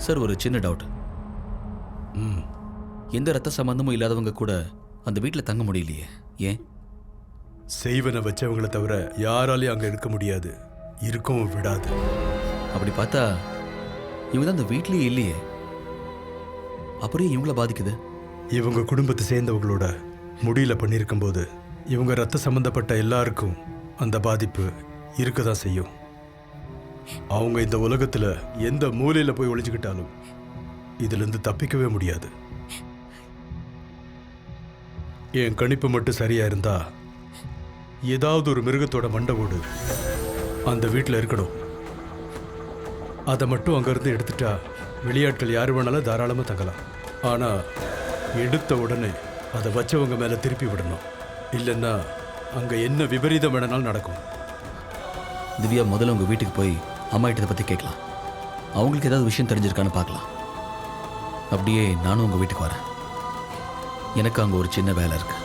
Sir, ஒரு சின்ன doubt. ம் எந்த ரத்த சம்பந்தமும் இல்லாதவங்க கூட அந்த வீட்டில் தங்க முடியலையே, ஏன்? செய்வனை வச்சவங்களை தவிர யாராலையும் அங்கே இருக்க முடியாது, இருக்கவும் விடாது. அப்படி பார்த்தா இவங்க தான் அந்த வீட்லேயே இல்லையே, அப்புறம் இவங்கள பாதிக்குது? இவங்க குடும்பத்தை சேர்ந்தவங்களோட முடியல பண்ணியிருக்கும் போது இவங்க ரத்த சம்பந்தப்பட்ட எல்லாருக்கும் அந்த பாதிப்பு இருக்க தான் செய்யும். அவங்க இந்த உலகத்தில் எந்த மூலையில் போய் ஒளிஞ்சுக்கிட்டாலும் இதிலிருந்து தப்பிக்கவே முடியாது. என் கணிப்பு மட்டும் சரியா இருந்தா ஏதாவது ஒரு மிருகத்தோட மண்டை ஓடு அந்த வீட்டில் இருக்கணும். அதை மட்டும் அங்கேருந்து எடுத்துட்டா வெளியாட்கள் யார் வேணாலும் தாராளமாக தங்கலாம். ஆனால் எடுத்த உடனே அதை வச்சவங்க மேலே திருப்பி விடணும், இல்லைன்னா அங்கே என்ன விபரீதம் வேணாலும் நடக்கும். திவ்யா, முதல்ல உங்கள் வீட்டுக்கு போய் அம்மா கிட்ட பற்றி கேட்கலாம். அவங்களுக்கு ஏதாவது விஷயம் தெரிஞ்சிருக்கான்னு பார்க்கலாம். அப்படியே நானும் உங்கள் வீட்டுக்கு வரேன். எனக்கு அங்கே ஒரு சின்ன வேலை இருக்குது.